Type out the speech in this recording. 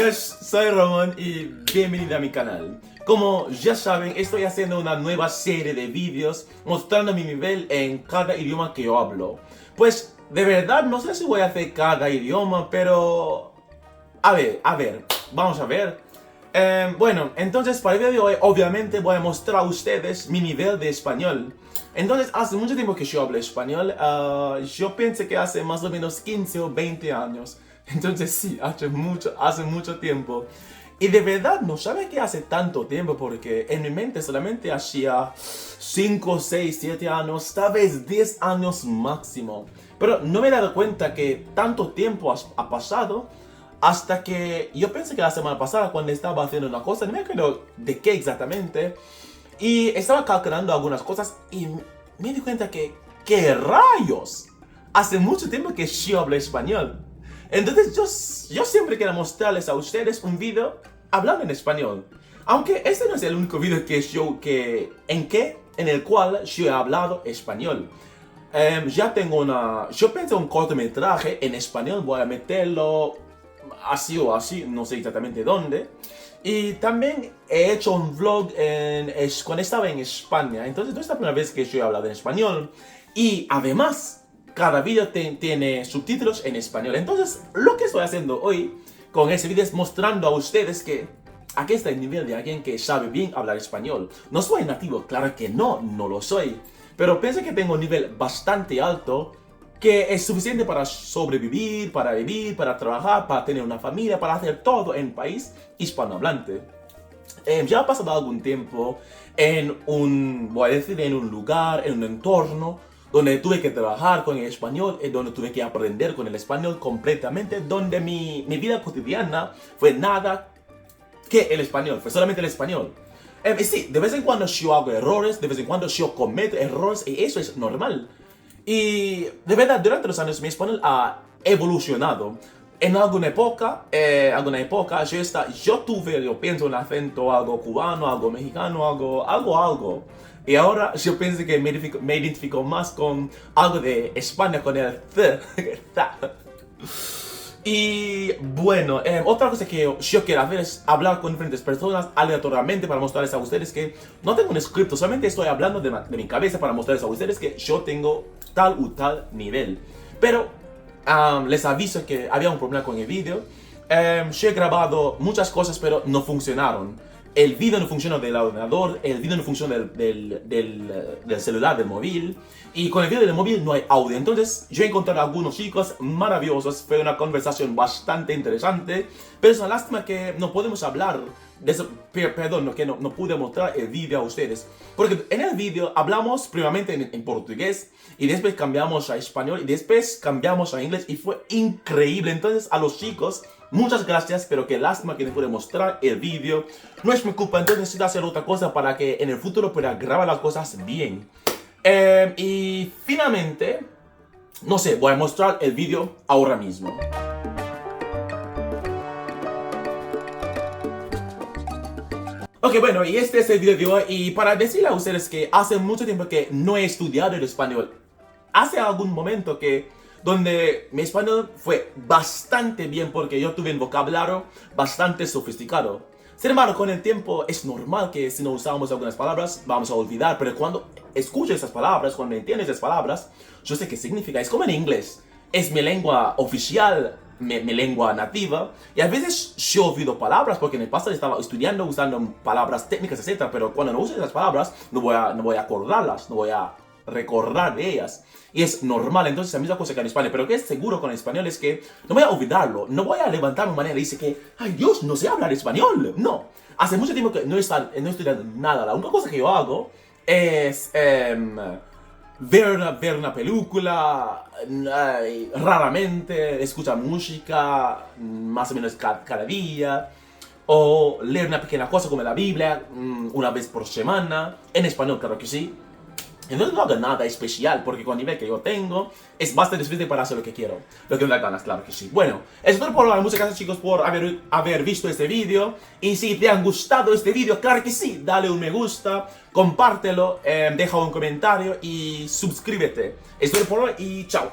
Yo soy Ramón y bienvenido a mi canal. Como ya saben, estoy haciendo una nueva serie de vídeos mostrando mi nivel en cada idioma que yo hablo. Pues de verdad no sé si voy a hacer cada idioma, pero... A ver, vamos a ver. Bueno, entonces para el video de hoy obviamente voy a mostrar a ustedes mi nivel de español. Entonces hace mucho tiempo que yo hablo español, yo pienso que hace más o menos 15 o 20 años. Entonces sí, hace mucho tiempo. Y de verdad no sabe que hace tanto tiempo porque en mi mente solamente hacía 5, 6, 7 años, tal vez 10 años máximo. Pero no me he dado cuenta que tanto tiempo ha pasado hasta que yo pensé que la semana pasada cuando estaba haciendo una cosa, no me acuerdo de qué exactamente, y estaba calculando algunas cosas y me di cuenta que, ¿qué rayos? Hace mucho tiempo que yo hablo español. Entonces yo siempre quiero mostrarles a ustedes un video hablando en español. Aunque este no es el único video en el cual yo he hablado español. Ya tengo yo pensé un cortometraje en español, voy a meterlo así o así, no sé exactamente dónde. Y también he hecho un vlog cuando estaba en España. Entonces no es la primera vez que yo he hablado en español. Y además, cada vídeo tiene subtítulos en español. Entonces, lo que estoy haciendo hoy con este vídeo es mostrando a ustedes que aquí está el nivel de alguien que sabe bien hablar español. No soy nativo, claro que no lo soy. Pero pienso que tengo un nivel bastante alto que es suficiente para sobrevivir, para vivir, para trabajar, para tener una familia, para hacer todo en un país hispanohablante. Ya ha pasado algún tiempo en un lugar, en un entorno donde tuve que trabajar con el español, donde tuve que aprender con el español completamente, donde mi vida cotidiana fue nada que el español, fue solamente el español. Y sí, de vez en cuando yo hago errores, de vez en cuando yo cometo errores, y eso es normal. Y de verdad, durante los años mi español ha evolucionado. En alguna época, yo pienso un acento algo cubano, algo mexicano, algo. Y ahora yo pienso que me identifico más con algo de España, con el th. Y bueno, otra cosa que yo quiero hacer es hablar con diferentes personas aleatoriamente para mostrarles a ustedes que no tengo un script, solamente estoy hablando de mi cabeza para mostrarles a ustedes que yo tengo tal u tal nivel. Pero les aviso que había un problema con el vídeo. Yo he grabado muchas cosas pero no funcionaron. El vídeo no funciona del ordenador, el vídeo no funciona del celular, del móvil. Y con el vídeo del móvil no hay audio. Entonces yo he encontrado a algunos chicos maravillosos. Fue una conversación bastante interesante. Pero es una lástima que no podemos hablar de eso. Perdón, que no pude mostrar el vídeo a ustedes. Porque en el vídeo hablamos primeramente en portugués. Y después cambiamos a español. Y después cambiamos a inglés. Y fue increíble. Entonces a los chicos, muchas gracias, pero qué lástima que no pude mostrar el vídeo. No es mi culpa, entonces necesito hacer otra cosa para que en el futuro pueda grabar las cosas bien. Y finalmente, no sé, voy a mostrar el vídeo ahora mismo. Ok, bueno, y este es el vídeo de hoy. Y para decirle a ustedes que hace mucho tiempo que no he estudiado el español. Hace algún momento donde mi español fue bastante bien porque yo tuve un vocabulario bastante sofisticado. Sin embargo, con el tiempo es normal que si no usamos algunas palabras vamos a olvidar, pero cuando escucho esas palabras, cuando entiendo esas palabras, yo sé qué significa. Es como en inglés, es mi lengua oficial, mi lengua nativa, y a veces yo olvido palabras porque en el pasado estaba estudiando usando palabras técnicas, etc. Pero cuando no uso esas palabras no voy a acordarlas, no voy a recordar de ellas. Y es normal, entonces la misma cosa que en español. Pero que es seguro con el español es que no voy a olvidarlo. No voy a levantarme de manera y decir que, ay Dios, no sé hablar español. No, hace mucho tiempo que no he estudiado nada. La única cosa que yo hago es ver una película, raramente escuchar música, más o menos cada día. O leer una pequeña cosa como la Biblia, una vez por semana. En español, claro que sí. Entonces no hago nada especial, porque con el nivel que yo tengo, es bastante suficiente para hacer lo que quiero. Lo que me da ganas, claro que sí. Bueno, eso es todo por hoy. Muchas gracias, chicos, por haber visto este vídeo. Y si te han gustado este vídeo, claro que sí, dale un me gusta, compártelo, deja un comentario y suscríbete. Eso es todo por hoy y chao.